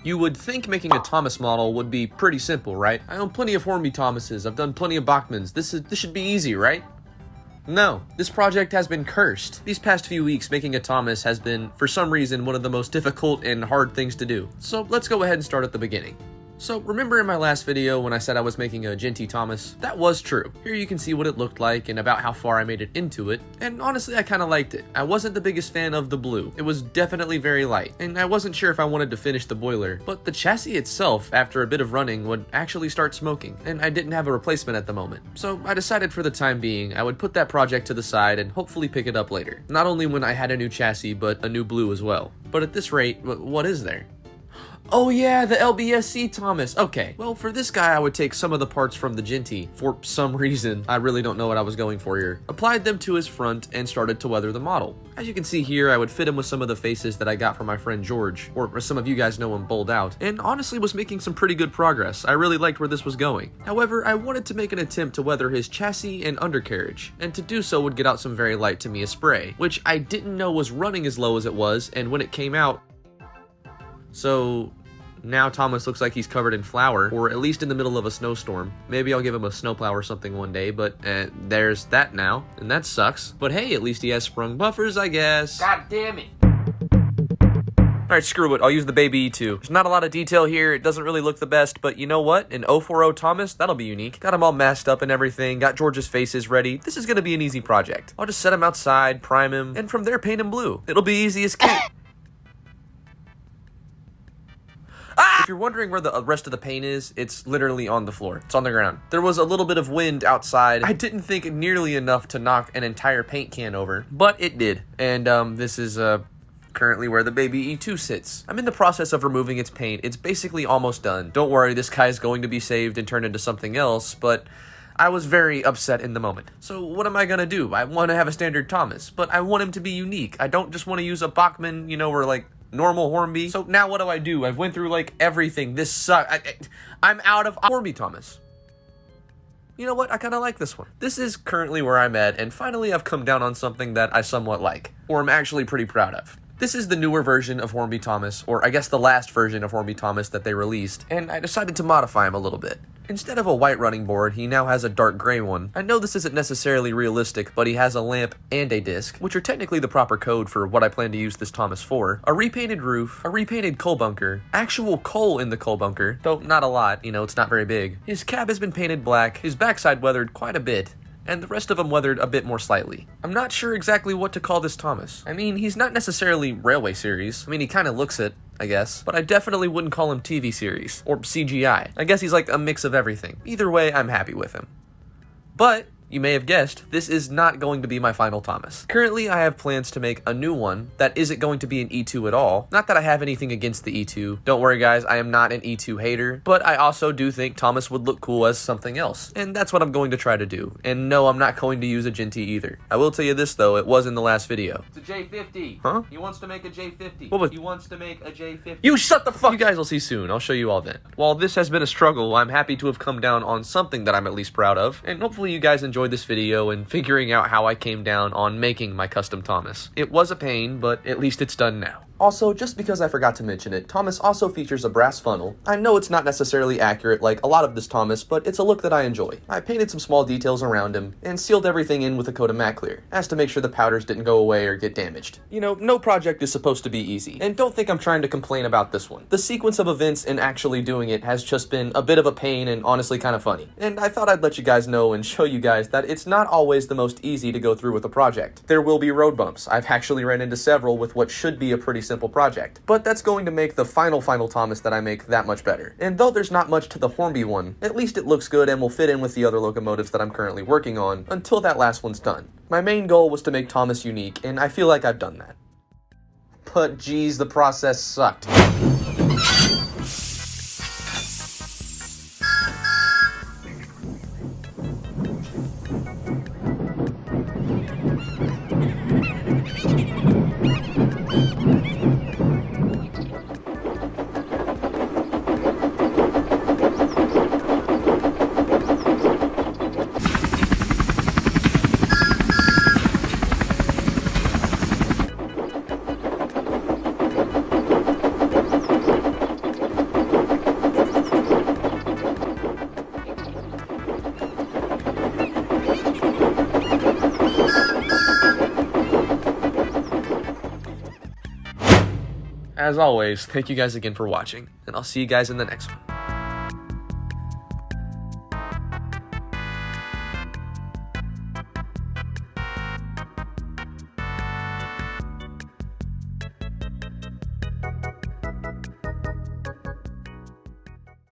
You would think making a Thomas model would be pretty simple, right? I own plenty of Hornby Thomases, I've done plenty of Bachmans, this should be easy, right? No, this project has been cursed. These past few weeks, making a Thomas has been, for some reason, one of the most difficult and hard things to do. So let's go ahead and start at the beginning. So remember in my last video when I said I was making a jinty Thomas? That was true. Here you can see what it looked like and about how far I made it into it, and honestly I kinda liked it. I wasn't the biggest fan of the blue. It was definitely very light, and I wasn't sure if I wanted to finish the boiler, but the chassis itself, after a bit of running, would actually start smoking, and I didn't have a replacement at the moment. So I decided for the time being, I would put that project to the side and hopefully pick it up later. Not only when I had a new chassis, but a new blue as well. But at this rate, what is there? Oh yeah, the LBSC Thomas. Okay, well for this guy I would take some of the parts from the jinty. For some reason, I really don't know what I was going for here. Applied them to his front and started to weather the model. As you can see here, I would fit him with some of the faces that I got from my friend George, or some of you guys know him, Bowled Out, and honestly was making some pretty good progress. I really liked where this was going. However, I wanted to make an attempt to weather his chassis and undercarriage, and to do so would get out some very light Tamiya spray, which I didn't know was running as low as it was, and when it came out, so now Thomas looks like he's covered in flour, or at least in the middle of a snowstorm. Maybe I'll give him a snowplow or something one day, but there's that now, and that sucks. But hey, at least he has sprung buffers, I guess. God damn it. Alright, screw it, I'll use the baby E2. There's not a lot of detail here, it doesn't really look the best, but you know what? An 040 Thomas, that'll be unique. Got him all masked up and everything, got George's faces ready. This is gonna be an easy project. I'll just set him outside, prime him, and from there paint him blue. It'll be easy as cake. If you're wondering where the rest of the paint is, it's literally on the floor. It's on the ground. There was a little bit of wind outside. I didn't think nearly enough to knock an entire paint can over, but it did. And this is currently where the baby E2 sits. I'm in the process of removing its paint. It's basically almost done. Don't worry, this guy is going to be saved and turned into something else, but I was very upset in the moment. So what am I gonna do? I want to have a standard Thomas, but I want him to be unique. I don't just want to use a Bachman, you know, or like normal Hornby. So now what do? I've went through like everything. This sucks. I'm out of Hornby Thomas. You know what? I kind of like this one. This is currently where I'm at, and finally I've come down on something that I somewhat like, or I'm actually pretty proud of. This is the newer version of Hornby Thomas, or I guess the last version of Hornby Thomas that they released, and I decided to modify him a little bit. Instead of a white running board, he now has a dark gray one. I know this isn't necessarily realistic, but he has a lamp and a disc, which are technically the proper code for what I plan to use this Thomas for. A repainted roof, a repainted coal bunker, actual coal in the coal bunker, though not a lot, you know, it's not very big. His cab has been painted black, his backside weathered quite a bit, and the rest of them weathered a bit more slightly. I'm not sure exactly what to call this Thomas. I mean, he's not necessarily Railway Series. I mean, he kind of looks it, I guess, but I definitely wouldn't call him TV series, or CGI. I guess he's like a mix of everything. Either way, I'm happy with him. But you may have guessed, this is not going to be my final Thomas. Currently, I have plans to make a new one that isn't going to be an E2 at all. Not that I have anything against the E2. Don't worry guys, I am not an E2 hater, but I also do think Thomas would look cool as something else. And that's what I'm going to try to do. And no, I'm not going to use a jinty either. I will tell you this though, it was in the last video. It's a J50. Huh? He wants to make a J50. What was- He wants to make a J50. You shut the fuck! You guys will see soon, I'll show you all then. While this has been a struggle, I'm happy to have come down on something that I'm at least proud of, and hopefully you guys enjoyed this video and figuring out how I came down on making my custom Thomas. It was a pain, but at least it's done now. Also, just because I forgot to mention it, Thomas also features a brass funnel. I know it's not necessarily accurate like a lot of this Thomas, but it's a look that I enjoy. I painted some small details around him, and sealed everything in with a coat of matte clear, as to make sure the powders didn't go away or get damaged. You know, no project is supposed to be easy, and don't think I'm trying to complain about this one. The sequence of events and actually doing it has just been a bit of a pain and honestly kind of funny. And I thought I'd let you guys know and show you guys that it's not always the most easy to go through with a project. There will be road bumps. I've actually ran into several with what should be a pretty simple project, but that's going to make the final Thomas that I make that much better. And though there's not much to the Hornby one, at least it looks good and will fit in with the other locomotives that I'm currently working on until that last one's done. My main goal was to make Thomas unique, and I feel like I've done that. But geez, the process sucked. As always, thank you guys again for watching, and I'll see you guys in the next one.